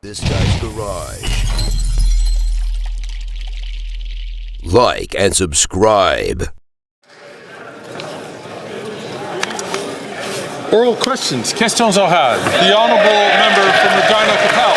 This Guy's Garage. Like and subscribe. Oral questions. Questions orales. The honourable member from Regina Capel.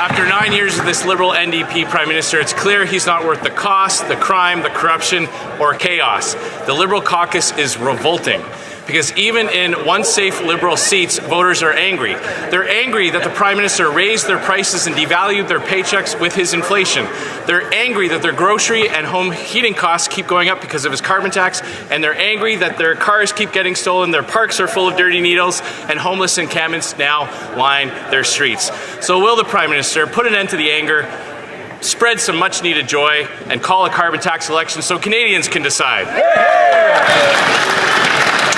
After 9 years of this Liberal NDP Prime Minister, it's clear he's not worth the cost, the crime, the corruption, or chaos. The Liberal caucus is revolting. Because even in one safe Liberal seats, voters are angry. They're angry that the Prime Minister raised their prices and devalued their paychecks with his inflation. They're angry that their grocery and home heating costs keep going up because of his carbon tax, and they're angry that their cars keep getting stolen, their parks are full of dirty needles, and homeless encampments now line their streets. So will the Prime Minister put an end to the anger, spread some much-needed joy, and call a carbon tax election so Canadians can decide?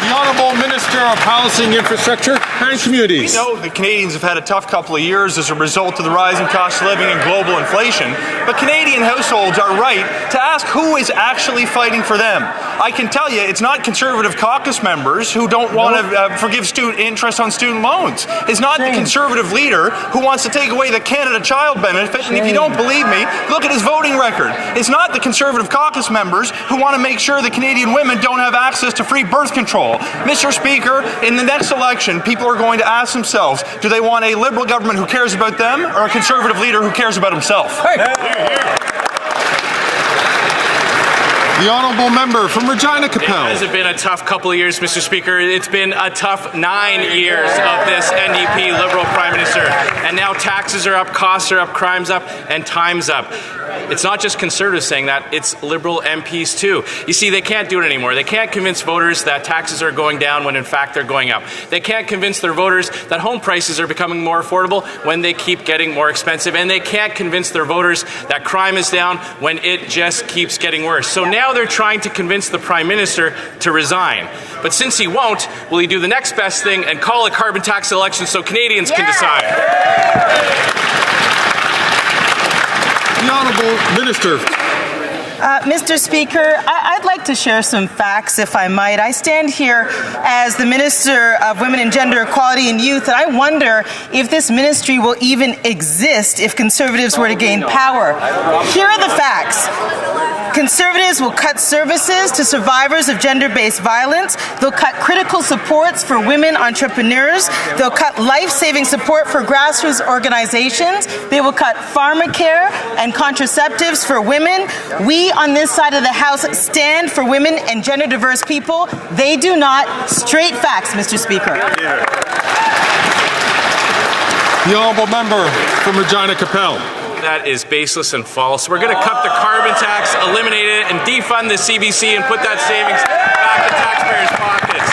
The Honourable Minister of Housing, Infrastructure and Communities. We know that Canadians have had a tough couple of years as a result of the rising cost of living and global inflation, but Canadian households are right to ask who is actually fighting for them. I can tell you it's not Conservative caucus members who don't want to forgive student interest on student loans. It's not the Conservative leader who wants to take away the Canada Child Benefit, and if you don't believe me, look at his voting record. It's not the Conservative caucus members who want to make sure that Canadian women don't have access to free birth control. Mr. Speaker, in the next election, people are going to ask themselves, do they want a Liberal government who cares about them or a Conservative leader who cares about himself? Hey. The Honourable Member from Regina Capel. It has been a tough couple of years, Mr. Speaker. It's been a tough 9 years of this NDP Liberal Prime Minister. And now taxes are up, costs are up, crime's up, and time's up. It's not just Conservatives saying that, it's Liberal MPs too. You see, they can't do it anymore. They can't convince voters that taxes are going down when in fact they're going up. They can't convince their voters that home prices are becoming more affordable when they keep getting more expensive. And they can't convince their voters that crime is down when it just keeps getting worse. So now they're trying to convince the Prime Minister to resign. But since he won't, will he do the next best thing and call a carbon tax election so Canadians can decide? The Honourable Minister. Mr. Speaker, I'd like to share some facts, if I might. I stand here as the Minister of Women and Gender Equality and Youth, and I wonder if this ministry will even exist if Conservatives were to gain power. Here are the facts. Conservatives will cut services to survivors of gender-based violence. They'll cut critical supports for women entrepreneurs. They'll cut life-saving support for grassroots organizations. They will cut pharmacare and contraceptives for women. We on this side of the House stand for women and gender-diverse people. They do not. Straight facts, Mr. Speaker. The Honourable Member from Regina Capel. That is baseless and false. We're going to cut the carbon tax, eliminate it, and defund the CBC and put that savings back in taxpayers' pockets.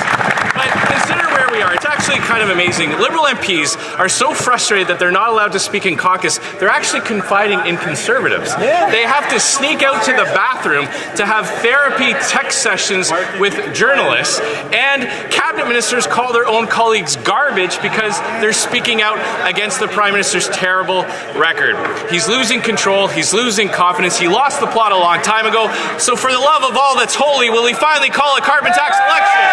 But consider where we are. It's actually kind of amazing. Liberal MPs are so frustrated that they're not allowed to speak in caucus, they're actually confiding in Conservatives. They have to sneak out to the bathroom to have therapy text sessions with journalists, and cabinet ministers call their own colleagues garbage because they're speaking out against the Prime Minister's terrible record. He's losing control, he's losing confidence, he lost the plot a long time ago, so for the love of all that's holy, will he finally call a carbon tax election?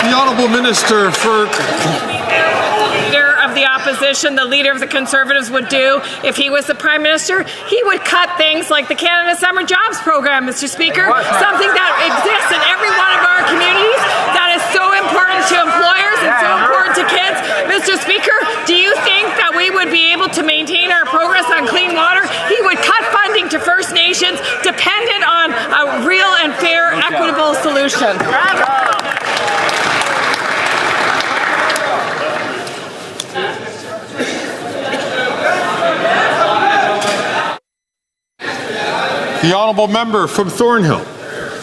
The Honourable Minister for... Leader of the opposition, the leader of the Conservatives would do if he was the Prime Minister, he would cut things like the Canada Summer Jobs Program, Mr. Speaker, something that exists in every one of our communities that is so important to employers and so important to kids. Mr. Speaker, do you think that we would be able to maintain our progress on clean water? He would cut funding to First Nations dependent on a real and fair, equitable solution. The Honourable Member from Thornhill.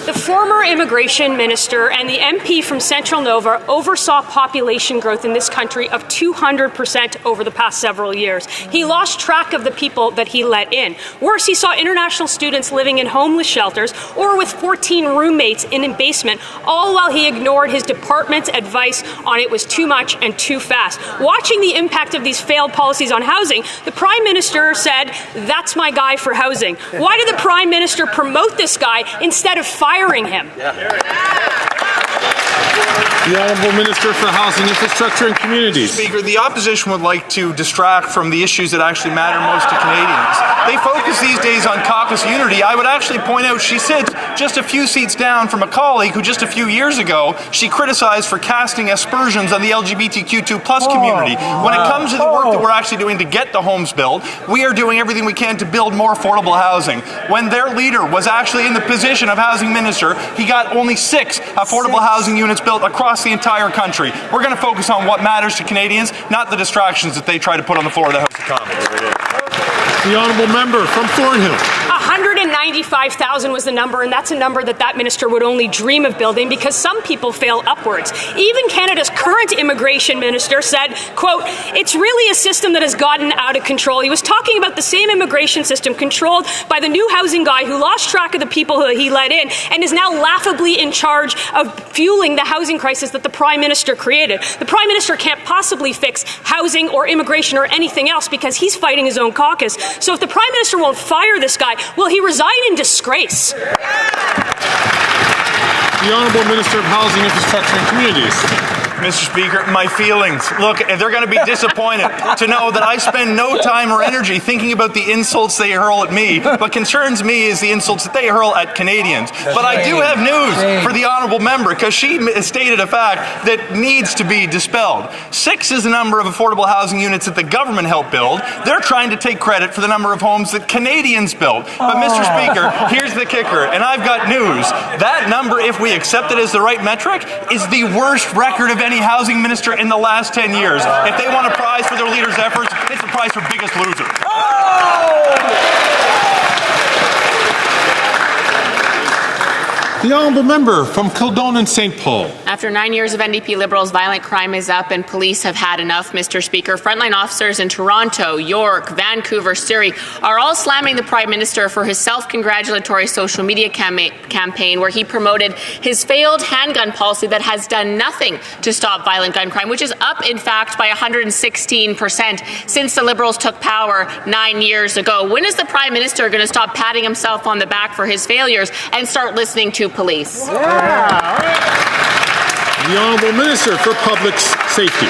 The former immigration minister and the MP from Central Nova oversaw population growth in this country of 200% over the past several years. He lost track of the people that he let in. Worse, he saw international students living in homeless shelters or with 14 roommates in a basement, all while he ignored his department's advice on it was too much and too fast. Watching the impact of these failed policies on housing, the Prime Minister said, "That's my guy for housing." Why did the Prime Minister promote this guy instead of firing him? The Honourable Minister for Housing, Infrastructure and Communities. Speaker, the opposition would like to distract from the issues that actually matter most to Canadians. They focus these days on caucus unity. I would actually point out she sits just a few seats down from a colleague who just a few years ago she criticized for casting aspersions on the LGBTQ2+ community. When it comes to the work that we're actually doing to get the homes built, we are doing everything we can to build more affordable housing. When their leader was actually in the position of housing minister, he got only 6 affordable housing units built across the entire country. We're going to focus on what matters to Canadians, not the distractions that they try to put on the floor of the House of Commons. The Honourable Member from Thornhill. 195,000 was the number, and that's a number that minister would only dream of building because some people fail upwards. Even Canada's current immigration minister said, quote, "It's really a system that has gotten out of control." He was talking about the same immigration system controlled by the new housing guy who lost track of the people who he let in and is now laughably in charge of fueling the housing crisis that the Prime Minister created. The Prime Minister can't possibly fix housing or immigration or anything else because he's fighting his own caucus. So if the Prime Minister won't fire this guy, will he resign in disgrace? The Honourable Minister of Housing, Infrastructure and Communities. Mr. Speaker, my feelings. Look, they're going to be disappointed to know that I spend no time or energy thinking about the insults they hurl at me. What concerns me is the insults that they hurl at Canadians. But I do have news for the Honourable Member, because she stated a fact that needs to be dispelled. 6 is the number of affordable housing units that the government helped build. They're trying to take credit for the number of homes that Canadians built. But Mr. Speaker, here's the kicker, and I've got news. That number, if we accept it as the right metric, is the worst record of any housing minister in the last 10 years. If they want a prize for their leader's efforts, it's the prize for biggest loser. The Honourable Member from Kildonan St. Paul. After 9 years of NDP Liberals, violent crime is up and police have had enough, Mr. Speaker. Frontline officers in Toronto, York, Vancouver, Surrey are all slamming the Prime Minister for his self-congratulatory social media campaign where he promoted his failed handgun policy that has done nothing to stop violent gun crime, which is up, in fact, by 116% since the Liberals took power 9 years ago. When is the Prime Minister going to stop patting himself on the back for his failures and start listening to police? The Honourable Minister for Public Safety.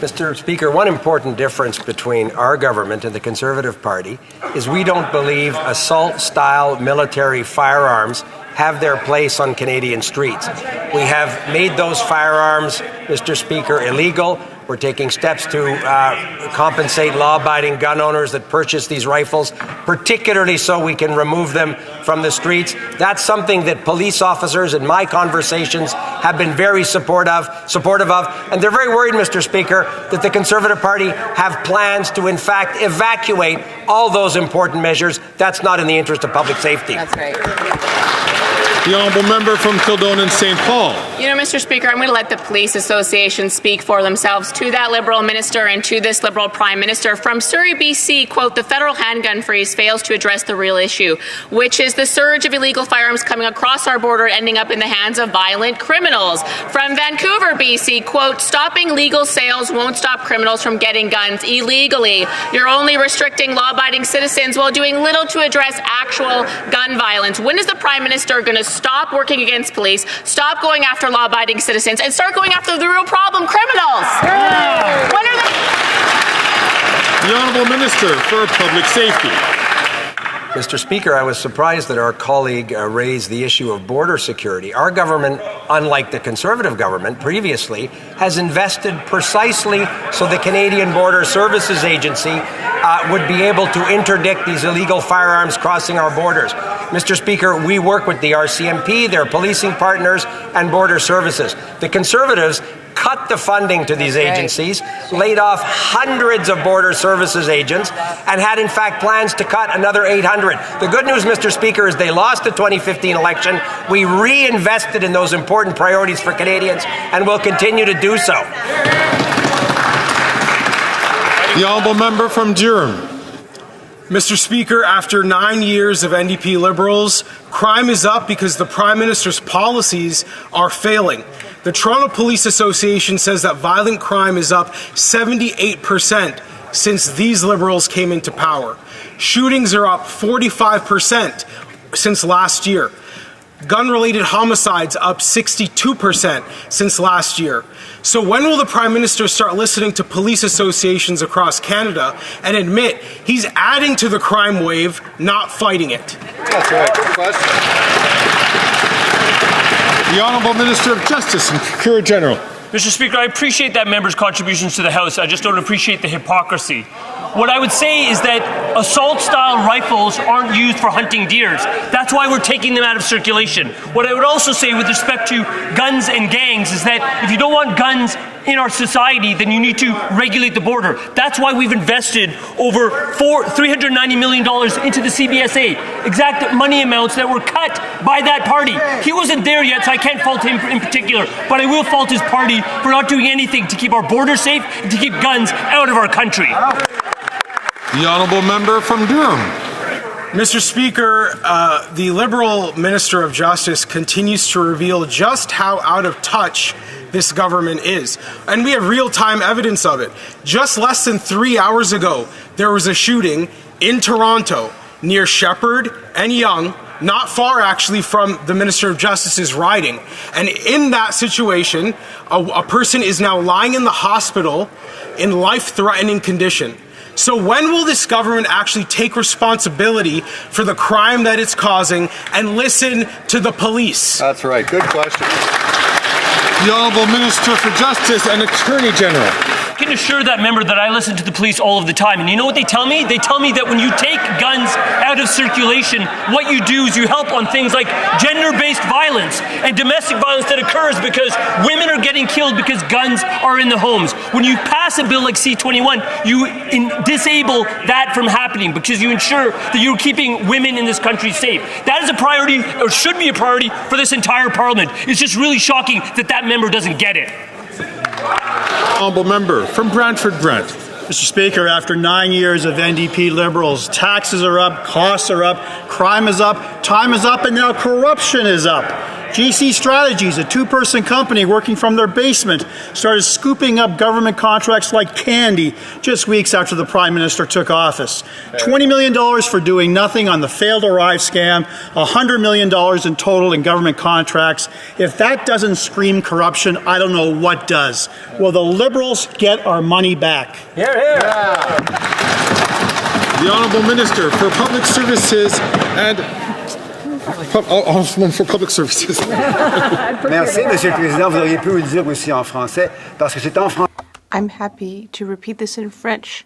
Mr. Speaker, one important difference between our government and the Conservative Party is we don't believe assault-style military firearms have their place on Canadian streets. We have made those firearms, Mr. Speaker, illegal. We're taking steps to compensate law-abiding gun owners that purchase these rifles, particularly so we can remove them from the streets. That's something that police officers in my conversations have been very supportive of, and they're very worried, Mr. Speaker, that the Conservative Party have plans to, in fact, evacuate all those important measures. That's not in the interest of public safety. That's right. The Honourable Member from Kildonan St. Paul. You know, Mr. Speaker, I'm going to let the police association speak for themselves. To that Liberal minister and to this Liberal Prime Minister from Surrey, BC, quote, "The federal handgun freeze fails to address the real issue, which is the surge of illegal firearms coming across our border ending up in the hands of violent criminals." From Vancouver, BC, quote, "Stopping legal sales won't stop criminals from getting guns illegally. You're only restricting law-abiding citizens while doing little to address actual gun violence." When is the Prime Minister going to stop working against police, stop going after law-abiding citizens, and start going after the real problem, criminals? When are they? The Honourable Minister for Public Safety. Mr. Speaker, I was surprised that our colleague raised the issue of border security. Our government, unlike the Conservative government previously, has invested precisely so the Canadian Border Services Agency would be able to interdict these illegal firearms crossing our borders. Mr. Speaker, we work with the RCMP, their policing partners, and Border Services. The Conservatives cut the funding to these agencies, laid off hundreds of Border Services agents, and had in fact plans to cut another 800. The good news, Mr. Speaker, is they lost the 2015 election. We reinvested in those important priorities for Canadians, and will continue to do so. The Honourable Member from Durham. Mr. Speaker, after 9 years of NDP Liberals, crime is up because the Prime Minister's policies are failing. The Toronto Police Association says that violent crime is up 78% since these Liberals came into power. Shootings are up 45% since last year. Gun-related homicides up 62% since last year. So when will the Prime Minister start listening to police associations across Canada and admit he's adding to the crime wave, not fighting it? That's right. Good question. The Honourable Minister of Justice and Procurator General. Mr. Speaker, I appreciate that member's contributions to the House. I just don't appreciate the hypocrisy. What I would say is that assault-style rifles aren't used for hunting deers. That's why we're taking them out of circulation. What I would also say with respect to guns and gangs is that if you don't want guns in our society, then you need to regulate the border. That's why we've invested over $390 million into the CBSA, exact money amounts that were cut by that party. He wasn't there yet, so I can't fault him in particular, but I will fault his party for not doing anything to keep our border safe and to keep guns out of our country. The Honourable Member from Durham. Mr. Speaker, the Liberal Minister of Justice continues to reveal just how out of touch this government is. And we have real-time evidence of it. Just less than 3 hours ago, there was a shooting in Toronto near Shepherd and Yonge, not far actually from the Minister of Justice's riding. And in that situation, a person is now lying in the hospital in life-threatening condition. So when will this government actually take responsibility for the crime that it's causing and listen to the police? That's right. Good question. The Honourable Minister for Justice and Attorney General. I can assure that member that I listen to the police all of the time. And you know what they tell me? They tell me that when you take guns out of circulation, what you do is you help on things like gender-based violence and domestic violence that occurs because women are getting killed because guns are in the homes. When you pass a bill like C-21, you disable that from happening because you ensure that you're keeping women in this country safe. That is a priority, or should be a priority, for this entire Parliament. It's just really shocking that that member doesn't get it. Honourable Member from Brantford Brent. Mr. Speaker, after 9 years of NDP Liberals, taxes are up, costs are up, crime is up, time is up, and now corruption is up. GC Strategies, a two-person company working from their basement, started scooping up government contracts like candy just weeks after the Prime Minister took office. $20 million for doing nothing on the failed arrive scam, $100 million in total in government contracts. If that doesn't scream corruption, I don't know what does. Will the Liberals get our money back? Hear, hear. Yeah. The Honourable Minister for Public Services and for Public Services. Merci, Monsieur le Président. Vous auriez pu le dire aussi en français, parce que c'est en français. I'm happy to repeat this in French,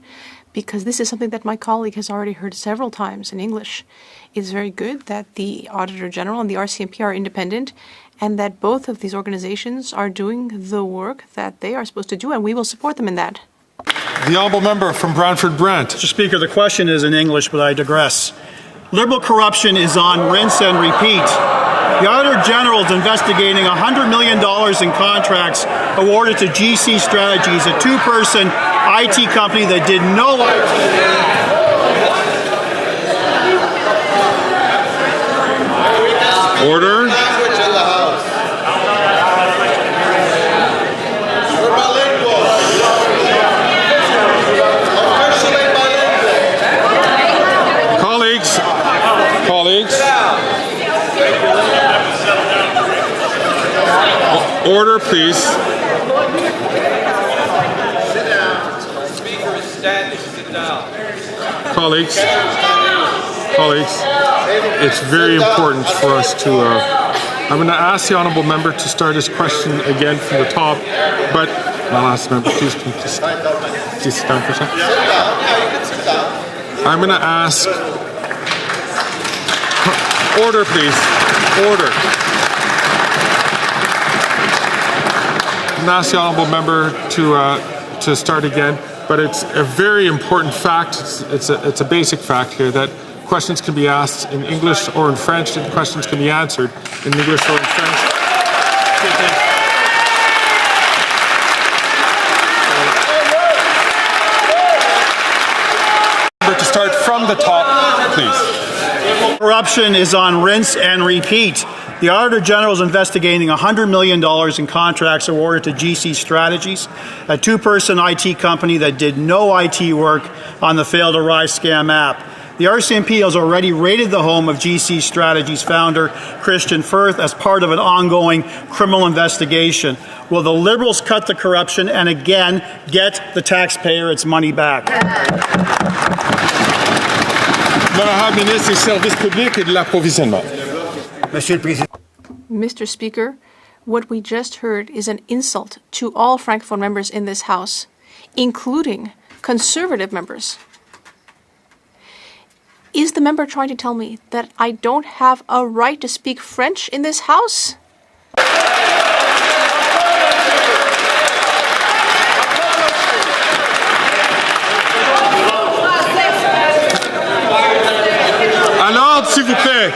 because this is something that my colleague has already heard several times in English. It's very good that the Auditor General and the RCMP are independent, and that both of these organizations are doing the work that they are supposed to do, and we will support them in that. The Honourable Member from Brantford Brent. Mr. Speaker, the question is in English, but I digress. Liberal corruption is on rinse and repeat. The Auditor General is investigating $100 million in contracts awarded to GC Strategies, a two-person IT company that did no Order. Colleagues. Order, please. Sit down. Speaker is standing. Sit down. Colleagues, it's very important for us to. I'm going to ask the Honourable Member to start his question again from the top, but I'll ask the member, please sit down for a second. I'm going to ask. Order, please. Order. I'm going to ask the Honourable Member to start again, but it's a very important fact. It's a basic fact here that questions can be asked in English or in French, and questions can be answered in English or in French. To start from the top, please. Corruption is on rinse and repeat. The Auditor General is investigating $100 million in contracts awarded to GC Strategies, a two-person IT company that did no IT work on the failed Arrive scam app. The RCMP has already raided the home of GC Strategies founder Christian Firth as part of an ongoing criminal investigation. Will the Liberals cut the corruption and again get the taxpayer its money back? L'honorable ministre des Services publics et de l'approvisionnement. Mr. Speaker, what we just heard is an insult to all Francophone members in this House, including Conservative members. Is the member trying to tell me that I don't have a right to speak French in this House? À l'ordre, s'il vous plaît.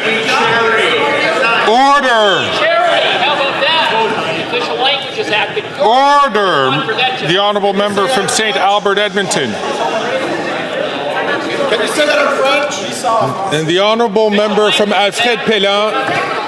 Order. Order. The honourable member from St. Albert, Edmonton. Can you say that in French? And the honourable member from Alfred Pellan.